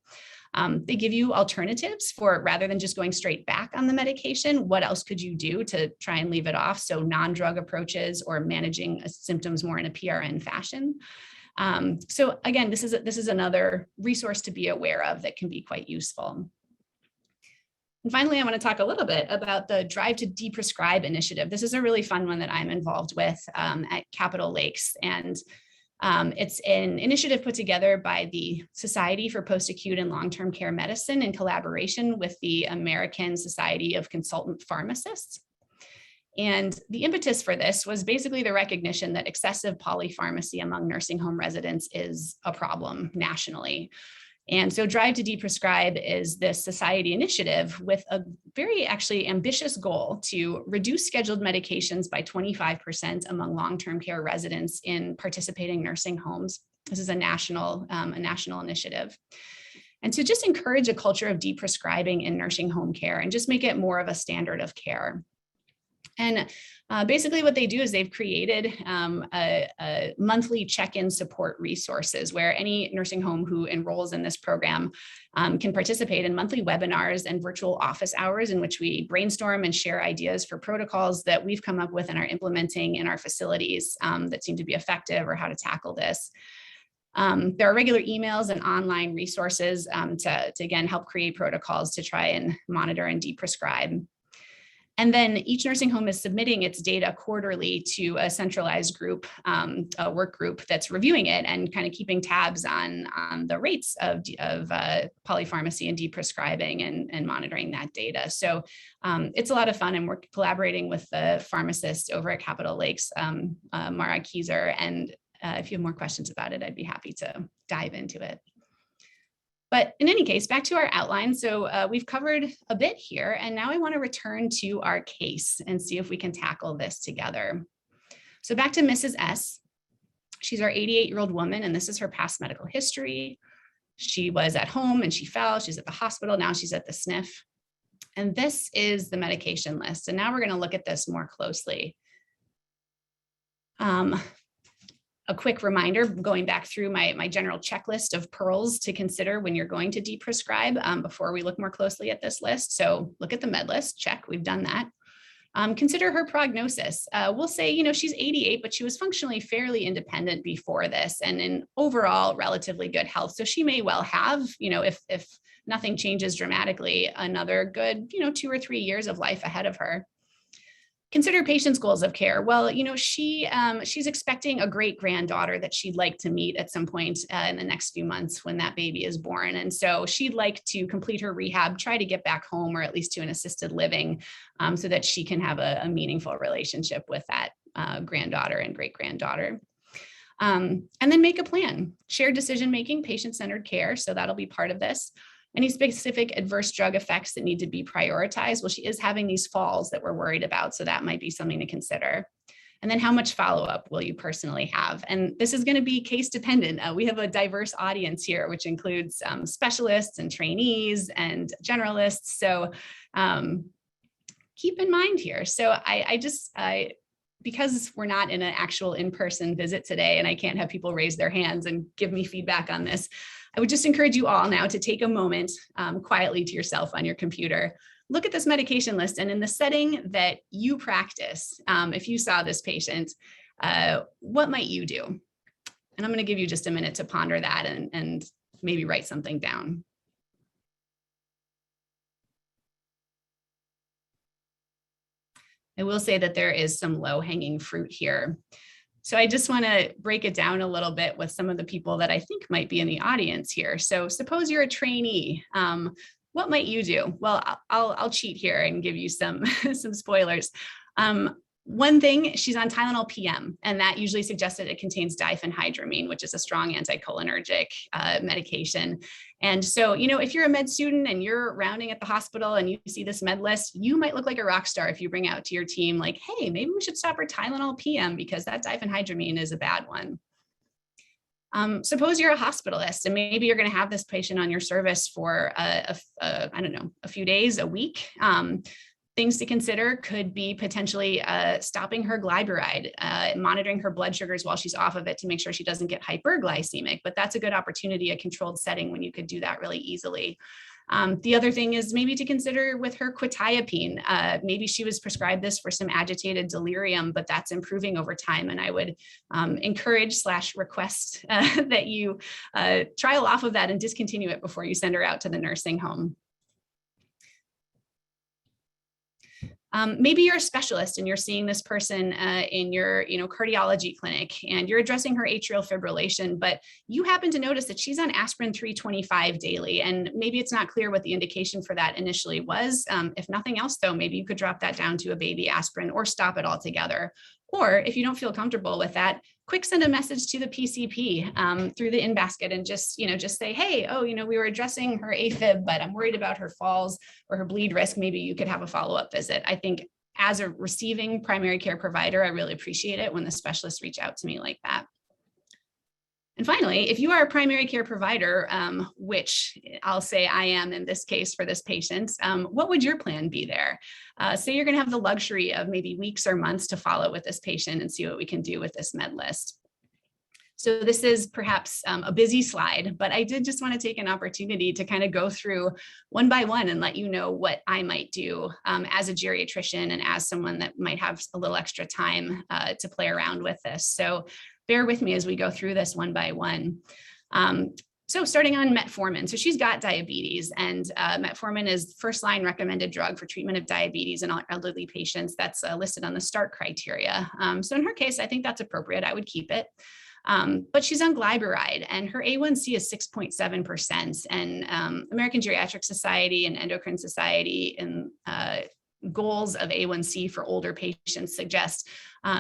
They give you alternatives for, rather than just going straight back on the medication, what else could you do to try and leave it off? So non-drug approaches or managing symptoms more in a PRN fashion. So again, this is another resource to be aware of that can be quite useful. And finally, I want to talk a little bit about the Drive to Deprescribe initiative. This is a really fun one that I'm involved with at Capitol Lakes. And it's an initiative put together by the Society for Post-Acute and Long-Term Care Medicine in collaboration with the American Society of Consultant Pharmacists. And the impetus for this was basically the recognition that excessive polypharmacy among nursing home residents is a problem nationally. And so Drive to Deprescribe is this society initiative with a very actually ambitious goal to reduce scheduled medications by 25% among long-term care residents in participating nursing homes. This is a national initiative. And to just encourage a culture of deprescribing in nursing home care and just make it more of a standard of care. And basically what they do is they've created a monthly check-in support resources where any nursing home who enrolls in this program can participate in monthly webinars and virtual office hours in which we brainstorm and share ideas for protocols that we've come up with and are implementing in our facilities that seem to be effective, or how to tackle this. There are regular emails and online resources to again help create protocols to try and monitor and deprescribe. And then each nursing home is submitting its data quarterly to a centralized group, a work group that's reviewing it and kind of keeping tabs on the rates of polypharmacy and deprescribing and monitoring that data. So it's a lot of fun, and we're collaborating with the pharmacist over at Capitol Lakes, Mara Kieser. And if you have more questions about it, I'd be happy to dive into it. But in any case, back to our outline. So we've covered a bit here, and now I want to return to our case and see if we can tackle this together. So back to Mrs. S. She's our 88-year-old woman, and this is her past medical history. She was at home and she fell. She's at the hospital. Now she's at the SNF. And this is the medication list. And now we're going to look at this more closely. A quick reminder, going back through my general checklist of pearls to consider when you're going to deprescribe before we look more closely at this list. So look at the med list, check, we've done that. Consider her prognosis. We'll say, she's 88, but she was functionally fairly independent before this and in overall relatively good health. So she may well have, if nothing changes dramatically, another good, 2 or 3 years of life ahead of her. Consider patient's goals of care. Well, she's expecting a great granddaughter that she'd like to meet at some point in the next few months when that baby is born. And so she'd like to complete her rehab, try to get back home or at least to an assisted living so that she can have a meaningful relationship with that granddaughter and great granddaughter. And then make a plan, shared decision-making, patient-centered care. So that'll be part of this. Any specific adverse drug effects that need to be prioritized? Well, she is having these falls that we're worried about, so that might be something to consider. And then how much follow-up will you personally have? And this is going to be case dependent. We have a diverse audience here, which includes specialists and trainees and generalists. So keep in mind here. So because we're not in an actual in-person visit today and I can't have people raise their hands and give me feedback on this, I would just encourage you all now to take a moment quietly to yourself on your computer, look at this medication list, and in the setting that you practice, if you saw this patient, what might you do? And I'm going to give you just a minute to ponder that and maybe write something down. I will say that there is some low-hanging fruit here. So I just want to break it down a little bit with some of the people that I think might be in the audience here. So suppose you're a trainee. What might you do? Well, I'll cheat here and give you some spoilers. One thing, she's on Tylenol PM, and that usually suggests that it contains diphenhydramine, which is a strong anticholinergic medication. And so, if you're a med student and you're rounding at the hospital and you see this med list, you might look like a rock star if you bring out to your team like, hey, maybe we should stop her Tylenol PM because that diphenhydramine is a bad one. Suppose you're a hospitalist and maybe you're going to have this patient on your service for, I don't know, a few days, a week. Things to consider could be potentially stopping her glyburide, monitoring her blood sugars while she's off of it to make sure she doesn't get hyperglycemic, but that's a good opportunity, a controlled setting when you could do that really easily. The other thing is maybe to consider with her quetiapine. Maybe she was prescribed this for some agitated delirium, but that's improving over time. And I would encourage/request that you trial off of that and discontinue it before you send her out to the nursing home. Maybe you're a specialist and you're seeing this person in your cardiology clinic and you're addressing her atrial fibrillation, but you happen to notice that she's on aspirin 325 daily. And maybe it's not clear what the indication for that initially was. If nothing else, though, maybe you could drop that down to a baby aspirin or stop it altogether. Or if you don't feel comfortable with that, quick send a message to the PCP through the in-basket and just say, hey, we were addressing her AFib, but I'm worried about her falls or her bleed risk. Maybe you could have a follow-up visit. I think as a receiving primary care provider, I really appreciate it when the specialists reach out to me like that. And finally, if you are a primary care provider, which I'll say I am in this case for this patient, what would your plan be there? Say you're going to have the luxury of maybe weeks or months to follow with this patient and see what we can do with this med list. So this is perhaps a busy slide, but I did just want to take an opportunity to kind of go through one by one and let you know what I might do as a geriatrician and as someone that might have a little extra time to play around with this. So bear with me as we go through this one by one. So starting on metformin. So she's got diabetes, and metformin is first line recommended drug for treatment of diabetes in elderly patients. That's listed on the START criteria. So in her case, I think that's appropriate. I would keep it. But she's on glyburide and her A1C is 6.7%. And American Geriatrics Society and Endocrine Society and goals of A1C for older patients suggest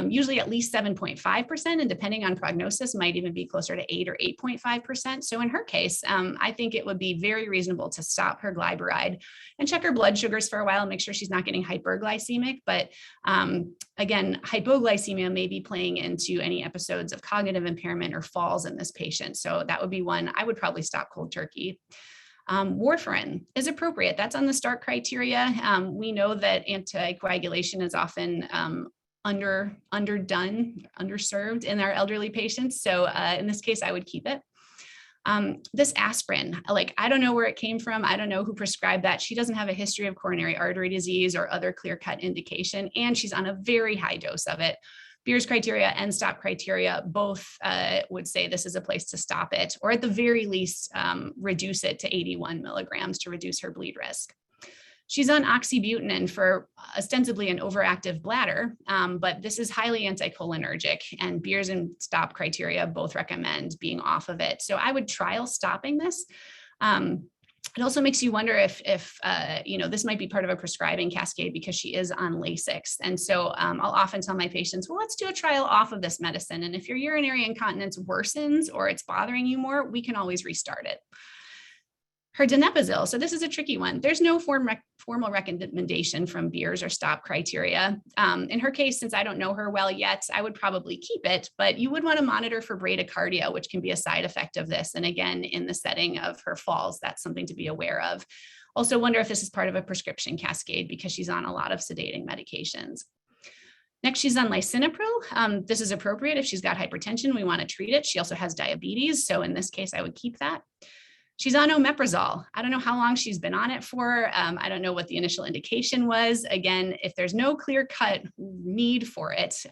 usually at least 7.5%, and depending on prognosis, might even be closer to 8 or 8.5%. So in her case, I think it would be very reasonable to stop her glyburide and check her blood sugars for a while and make sure she's not getting hyperglycemic. But again, hypoglycemia may be playing into any episodes of cognitive impairment or falls in this patient. So that would be one I would probably stop cold turkey. Warfarin is appropriate. That's on the START criteria. We know that anticoagulation is often underdone, underserved in our elderly patients. So in this case, I would keep it. This aspirin, I don't know where it came from. I don't know who prescribed that. She doesn't have a history of coronary artery disease or other clear-cut indication, and she's on a very high dose of it. Beers criteria and stop criteria both would say this is a place to stop it, or at the very least, reduce it to 81 milligrams to reduce her bleed risk. She's on oxybutynin for ostensibly an overactive bladder, but this is highly anticholinergic, and Beers and stop criteria both recommend being off of it. So I would trial stopping this. It also makes you wonder if this might be part of a prescribing cascade because she is on Lasix. And so I'll often tell my patients, well, let's do a trial off of this medicine. And if your urinary incontinence worsens or it's bothering you more, we can always restart it. Her donepezil, so this is a tricky one. There's no formal recommendation from Beers or stop criteria. In her case, since I don't know her well yet, I would probably keep it, but you would want to monitor for bradycardia, which can be a side effect of this. And again, in the setting of her falls, that's something to be aware of. Also wonder if this is part of a prescription cascade because she's on a lot of sedating medications. Next, she's on lisinopril. This is appropriate if she's got hypertension, we want to treat it. She also has diabetes. So in this case, I would keep that. She's on omeprazole. I don't know how long she's been on it for. I don't know what the initial indication was. Again, if there's no clear-cut need for it,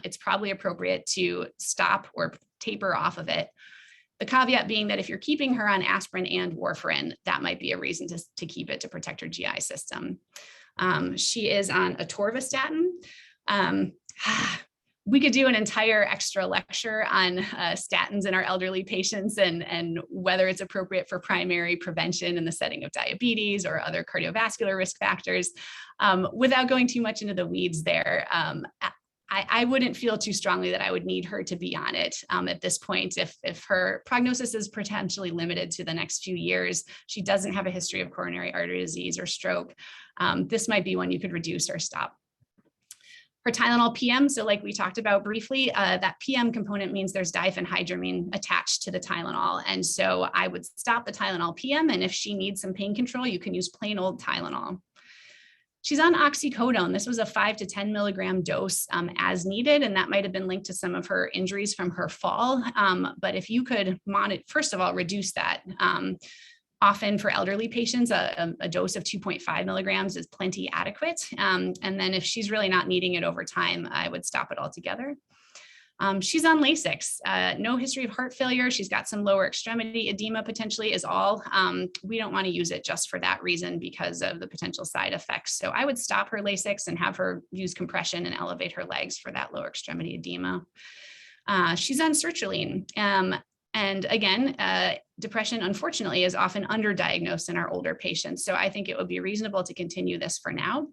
it's probably appropriate to stop or taper off of it. The caveat being that if you're keeping her on aspirin and warfarin, that might be a reason to keep it to protect her GI system. She is on atorvastatin. We could do an entire extra lecture on statins in our elderly patients and whether it's appropriate for primary prevention in the setting of diabetes or other cardiovascular risk factors. Without going too much into the weeds there, I wouldn't feel too strongly that I would need her to be on it at this point. If her prognosis is potentially limited to the next few years, she doesn't have a history of coronary artery disease or stroke, this might be one you could reduce or stop. Her Tylenol PM, so like we talked about briefly, that PM component means there's diphenhydramine attached to the Tylenol. And so I would stop the Tylenol PM, and if she needs some pain control, you can use plain old Tylenol. She's on oxycodone. This was a 5 to 10 milligram dose as needed, and that might have been linked to some of her injuries from her fall. But if you could first of all, reduce that. Often for elderly patients, a dose of 2.5 milligrams is plenty adequate. And then if she's really not needing it over time, I would stop it altogether. She's on Lasix, no history of heart failure. She's got some lower extremity edema potentially is all. We don't want to use it just for that reason because of the potential side effects. So I would stop her Lasix and have her use compression and elevate her legs for that lower extremity edema. She's on sertraline. And again, depression, unfortunately, is often underdiagnosed in our older patients. So I think it would be reasonable to continue this for now.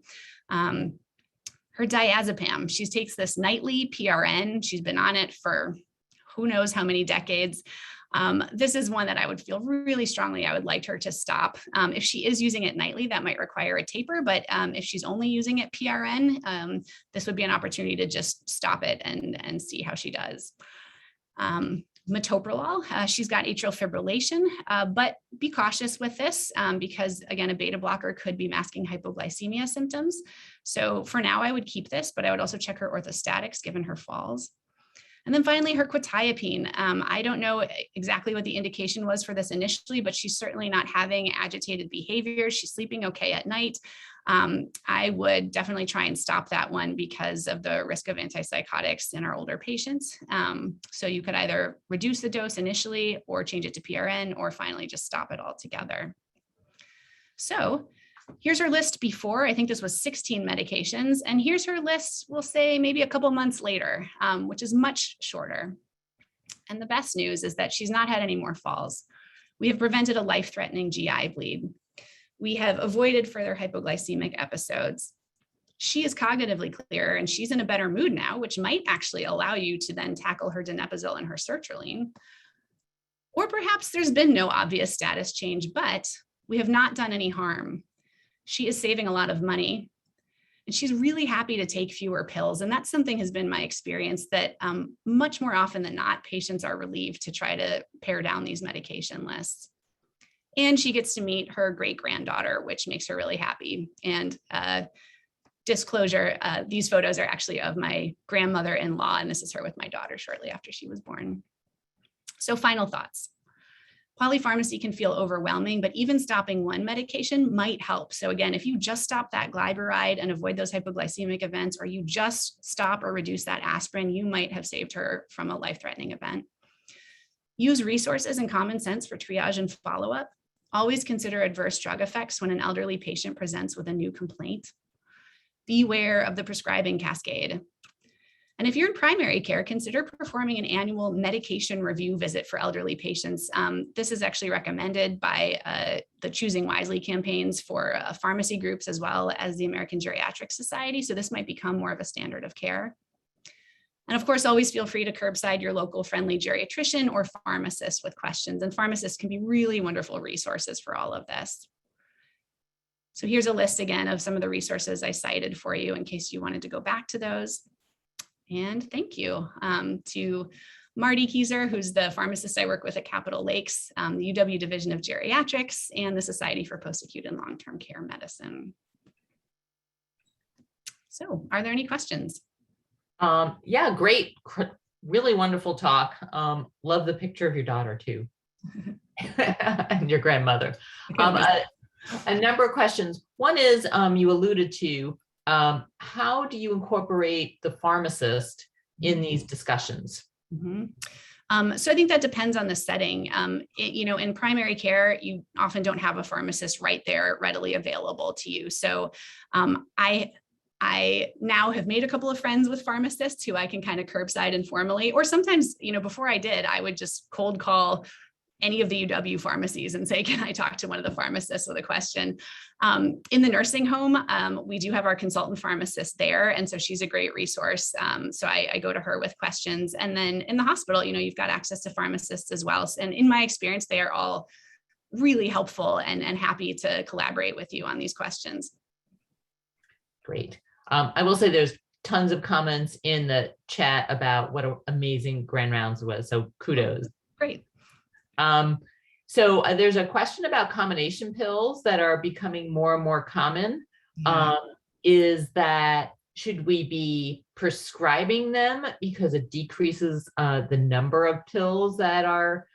Her diazepam, she takes this nightly PRN. She's been on it for who knows how many decades. This is one that I would feel really strongly I would like her to stop. If she is using it nightly, that might require a taper, but if she's only using it PRN, this would be an opportunity to just stop it and see how she does. Metoprolol, she's got atrial fibrillation, but be cautious with this because again, a beta blocker could be masking hypoglycemia symptoms. So for now, I would keep this, but I would also check her orthostatics given her falls. And then finally, her quetiapine. I don't know exactly what the indication was for this initially, but she's certainly not having agitated behavior. She's sleeping okay at night. I would definitely try and stop that one because of the risk of antipsychotics in our older patients. So you could either reduce the dose initially or change it to PRN or finally just stop it altogether. So here's her list before. I think this was 16 medications. And here's her list, we'll say maybe a couple months later, which is much shorter. And the best news is that she's not had any more falls. We have prevented a life-threatening GI bleed. We have avoided further hypoglycemic episodes. She is cognitively clearer and she's in a better mood now, which might actually allow you to then tackle her donepezil and her sertraline. Or perhaps there's been no obvious status change, but we have not done any harm. She is saving a lot of money and she's really happy to take fewer pills. And that's something has been my experience that much more often than not, patients are relieved to try to pare down these medication lists. And she gets to meet her great-granddaughter, which makes her really happy. And disclosure, these photos are actually of my grandmother-in-law, and this is her with my daughter shortly after she was born. So final thoughts. Polypharmacy can feel overwhelming, but even stopping one medication might help. So again, if you just stop that glyburide and avoid those hypoglycemic events, or you just stop or reduce that aspirin, you might have saved her from a life-threatening event. Use resources and common sense for triage and follow-up. Always consider adverse drug effects when an elderly patient presents with a new complaint. Beware of the prescribing cascade. And if you're in primary care, consider performing an annual medication review visit for elderly patients. This is actually recommended by the Choosing Wisely campaigns for pharmacy groups as well as the American Geriatrics Society. So this might become more of a standard of care. And of course, always feel free to curbside your local friendly geriatrician or pharmacist with questions. And pharmacists can be really wonderful resources for all of this. So here's a list again of some of the resources I cited for you in case you wanted to go back to those. And thank you to Marty Kieser, who's the pharmacist I work with at Capitol Lakes, the UW Division of Geriatrics, and the Society for Post-Acute and Long-Term Care Medicine. So are there any questions? Yeah, great. Really wonderful talk. Love the picture of your daughter too. and your grandmother. A number of questions. One is, you alluded to, how do you incorporate the pharmacist in these discussions? So I think that depends on the setting. In primary care, you often don't have a pharmacist right there readily available to you. So I now have made a couple of friends with pharmacists who I can kind of curbside informally, or sometimes, before I did, I would just cold call any of the UW pharmacies and say, can I talk to one of the pharmacists with a question? In the nursing home, we do have our consultant pharmacist there. And so she's a great resource. So I go to her with questions. And then in the hospital, you've got access to pharmacists as well. And in my experience, they are all really helpful and happy to collaborate with you on these questions. Great. I will say there's tons of comments in the chat about what an amazing Grand Rounds was. So kudos. Great. So there's a question about combination pills that are becoming more and more common. Is that, should we be prescribing them because it decreases the number of pills that are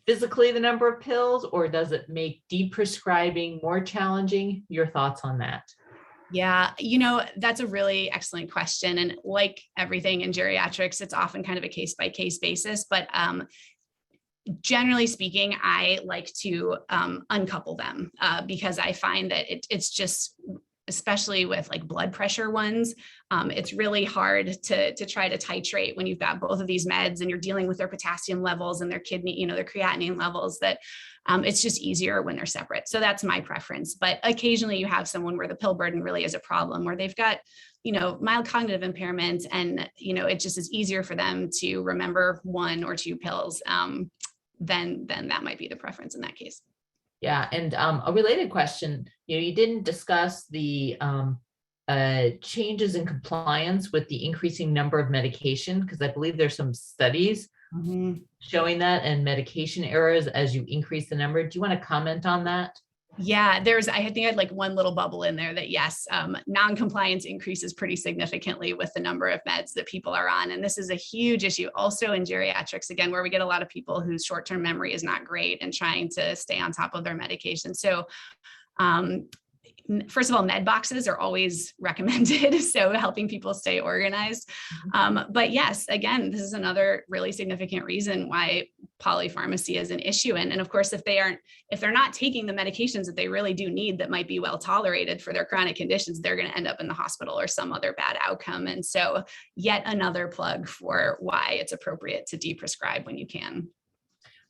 physically the number of pills, or does it make deprescribing more challenging? Your thoughts on that? Yeah, that's a really excellent question. And like everything in geriatrics, it's often kind of a case-by-case basis, but generally speaking, I like to uncouple them because I find that it's just, especially with like blood pressure ones, it's really hard to try to titrate when you've got both of these meds and you're dealing with their potassium levels and their kidney, their creatinine levels, that it's just easier when they're separate. So that's my preference. But occasionally you have someone where the pill burden really is a problem, where they've got mild cognitive impairment, and it just is easier for them to remember 1 or 2 pills. Then that might be the preference in that case. Yeah, and a related question, you didn't discuss the changes in compliance with the increasing number of medication, because I believe there's some studies showing that, and medication errors as you increase the number. Do you want to comment on that? Yeah, I think I had like one little bubble in there that yes, non-compliance increases pretty significantly with the number of meds that people are on. And this is a huge issue also in geriatrics, again, where we get a lot of people whose short-term memory is not great and trying to stay on top of their medication. So first of all, med boxes are always recommended, so helping people stay organized. But yes, again, this is another really significant reason why polypharmacy is an issue. And of course, if they're not taking the medications that they really do need that might be well tolerated for their chronic conditions, they're going to end up in the hospital or some other bad outcome. And so yet another plug for why it's appropriate to deprescribe when you can.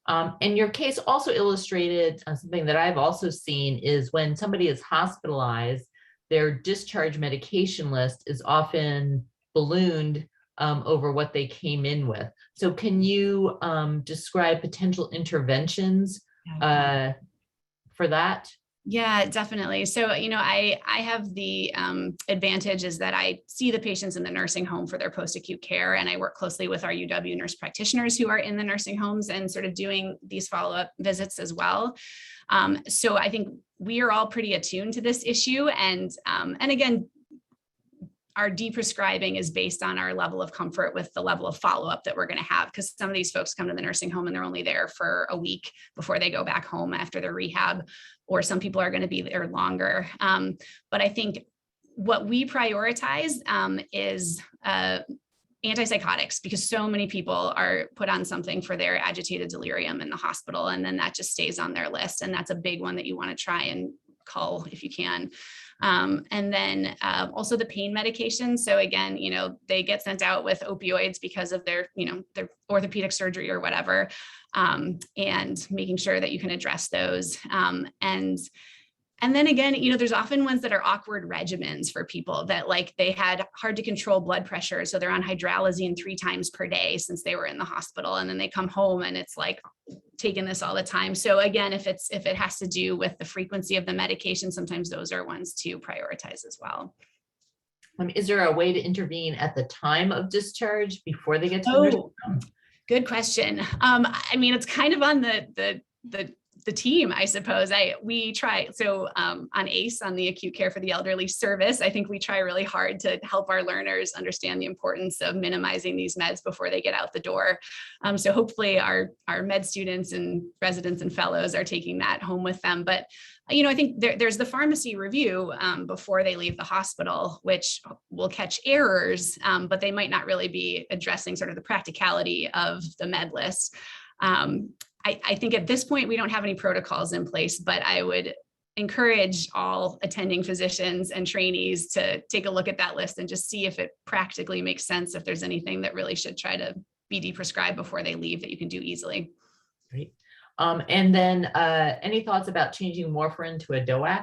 And your case also illustrated something that I've also seen is when somebody is hospitalized, their discharge medication list is often ballooned over what they came in with. So can you describe potential interventions for that? Yeah, definitely. So, I have the advantage is that I see the patients in the nursing home for their post-acute care, and I work closely with our UW nurse practitioners who are in the nursing homes and sort of doing these follow-up visits as well. So I think we are all pretty attuned to this issue. And again, our deprescribing is based on our level of comfort with the level of follow-up that we're going to have, because some of these folks come to the nursing home and they're only there for a week before they go back home after their rehab, or some people are going to be there longer. But I think what we prioritize is antipsychotics, because so many people are put on something for their agitated delirium in the hospital, and then that just stays on their list. And that's a big one that you want to try and cull if you can. And then also the pain medication. So again, they get sent out with opioids because of their orthopedic surgery or whatever, and making sure that you can address those. And then again, there's often ones that are awkward regimens for people that they had hard to control blood pressure. So they're on hydralazine 3 times per day since they were in the hospital. And then they come home and it's like taking this all the time. So again, if it has to do with the frequency of the medication, sometimes those are ones to prioritize as well. Is there a way to intervene at the time of discharge before they get to the nursing home? Good question. It's kind of on the the team, I suppose. We try, so on ACE, on the Acute Care for the Elderly service, I think we try really hard to help our learners understand the importance of minimizing these meds before they get out the door. So hopefully our med students and residents and fellows are taking that home with them. But I think there's the pharmacy review before they leave the hospital, which will catch errors, but they might not really be addressing sort of the practicality of the med list. I think at this point, we don't have any protocols in place, but I would encourage all attending physicians and trainees to take a look at that list and just see if it practically makes sense, if there's anything that really should try to be deprescribed before they leave that you can do easily. Great. And then any thoughts about changing warfarin to a doeak?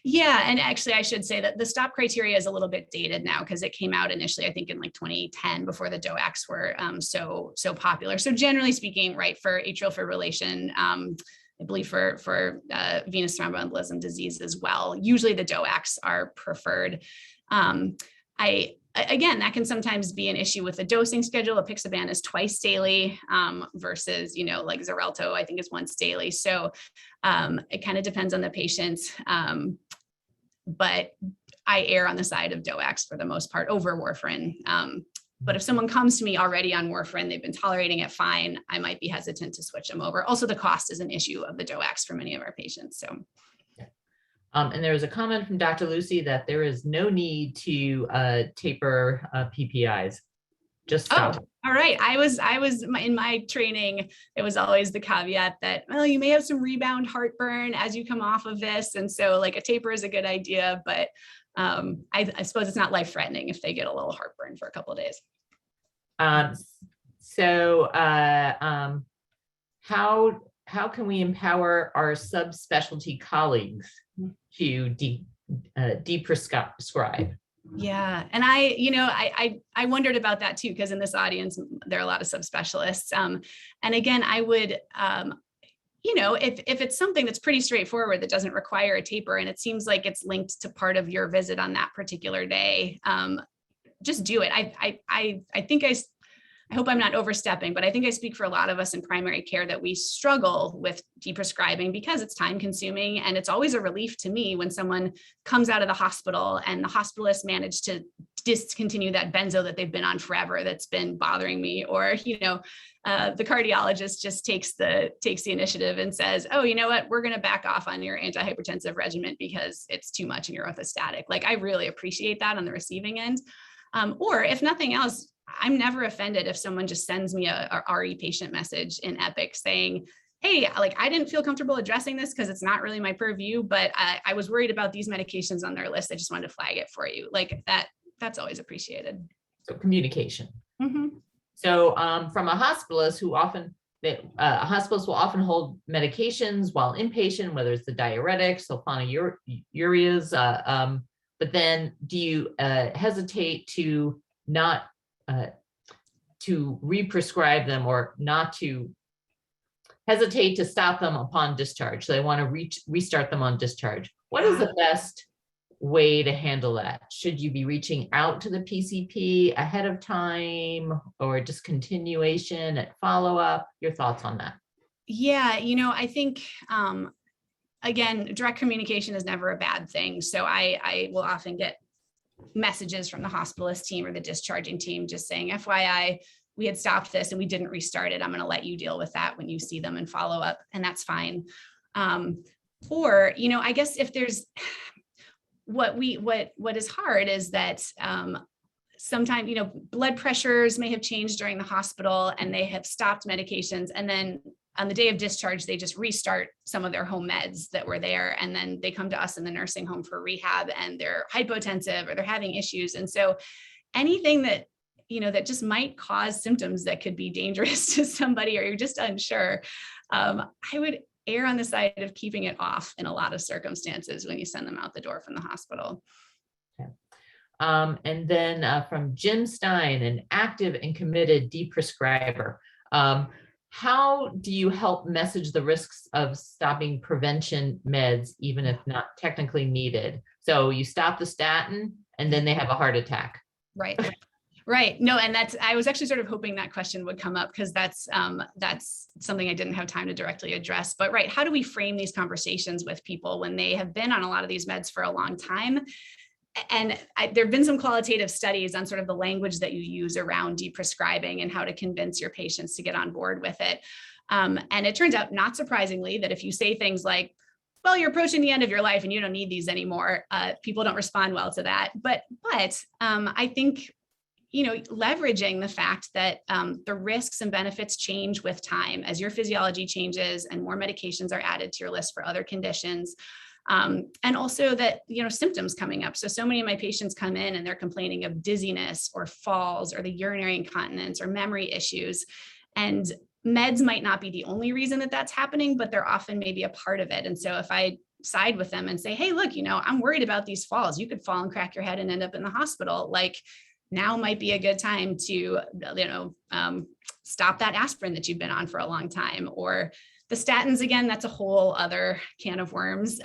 Yeah, and actually I should say that the stop criteria is a little bit dated now because it came out initially, I think in like 2010 before the doeaks were so popular. So generally speaking, right, for atrial fibrillation, I believe for venous thromboembolism disease as well, usually the doeaks are preferred. Again, that can sometimes be an issue with the dosing schedule. Apixaban is twice daily versus, like Xarelto, I think is once daily. So it kind of depends on the patient. But I err on the side of doeaks for the most part over warfarin. But if someone comes to me already on warfarin, they've been tolerating it fine, I might be hesitant to switch them over. Also, the cost is an issue of the doeaks for many of our patients. So. And there was a comment from Dr. Lucy that there is no need to taper PPIs. Just stop. Oh, all right. I was in my training, it was always the caveat that, well, you may have some rebound heartburn as you come off of this. And so like a taper is a good idea, but I suppose it's not life-threatening if they get a little heartburn for a couple of days. How can we empower our subspecialty colleagues to deprescribe? Yeah. And I wondered about that too, because in this audience, there are a lot of subspecialists. And again, I would, if it's something that's pretty straightforward that doesn't require a taper and it seems like it's linked to part of your visit on that particular day, just do it. I hope I'm not overstepping, but I think I speak for a lot of us in primary care that we struggle with deprescribing because it's time consuming. And it's always a relief to me when someone comes out of the hospital and the hospitalist managed to discontinue that benzo that they've been on forever that's been bothering me. Or, the cardiologist just takes the initiative and says, oh, you know what, we're going to back off on your antihypertensive regimen because it's too much and you're orthostatic. Like, I really appreciate that on the receiving end. Or if nothing else, I'm never offended if someone just sends me a RE patient message in Epic saying, hey, I didn't feel comfortable addressing this because it's not really my purview, but I was worried about these medications on their list. I just wanted to flag it for you. Like that's always appreciated. So communication. Mm-hmm. So from a hospitalist who hospitals will often hold medications while inpatient, whether it's the diuretics, sulfonylureas, but then do you hesitate to not to re-prescribe them or not to hesitate to stop them upon discharge? So they want to restart them on discharge. What is the best way to handle that? Should you be reaching out to the PCP ahead of time or discontinuation at follow-up? Your thoughts on that? Yeah, I think, again, direct communication is never a bad thing. So I will often get messages from the hospitalist team or the discharging team just saying, FYI, we had stopped this and we didn't restart it. I'm going to let you deal with that when you see them and follow up, and that's fine. Or, I guess if there's what is hard is that sometimes, blood pressures may have changed during the hospital and they have stopped medications, and then on the day of discharge, they just restart some of their home meds that were there. And then they come to us in the nursing home for rehab and they're hypotensive or they're having issues. And so anything that, that just might cause symptoms that could be dangerous to somebody, or you're just unsure, I would err on the side of keeping it off in a lot of circumstances when you send them out the door from the hospital. Okay. And then from Jim Stein, an active and committed deprescriber. How do you help message the risks of stopping prevention meds, even if not technically needed? So you stop the statin and then they have a heart attack. Right. Right. No, and I was actually sort of hoping that question would come up because that's something I didn't have time to directly address. But right, how do we frame these conversations with people when they have been on a lot of these meds for a long time? And there have been some qualitative studies on sort of the language that you use around deprescribing and how to convince your patients to get on board with it. And it turns out, not surprisingly, that if you say things like, well, you're approaching the end of your life and you don't need these anymore, people don't respond well to that. But I think, leveraging the fact that the risks and benefits change with time as your physiology changes and more medications are added to your list for other conditions. And also that, symptoms coming up. So many of my patients come in and they're complaining of dizziness or falls or the urinary incontinence or memory issues. And meds might not be the only reason that that's happening, but they're often maybe a part of it. And so if I side with them and say, hey, look, I'm worried about these falls. You could fall and crack your head and end up in the hospital. Like, now might be a good time to, stop that aspirin that you've been on for a long time, or the statins. Again, that's a whole other can of worms.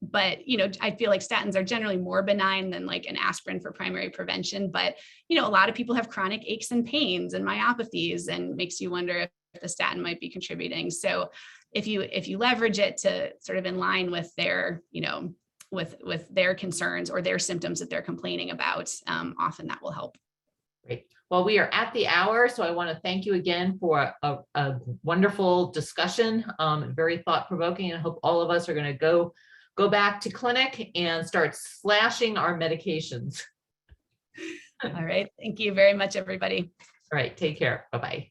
But, I feel like statins are generally more benign than like an aspirin for primary prevention. But, a lot of people have chronic aches and pains and myopathies, and makes you wonder if the statin might be contributing. So if you leverage it to sort of in line with their, with their concerns or their symptoms that they're complaining about, often that will help. Great. Well, we are at the hour, so I want to thank you again for a wonderful discussion, very thought-provoking, and I hope all of us are going to go back to clinic and start slashing our medications. All right. Thank you very much, everybody. All right. Take care. Bye-bye.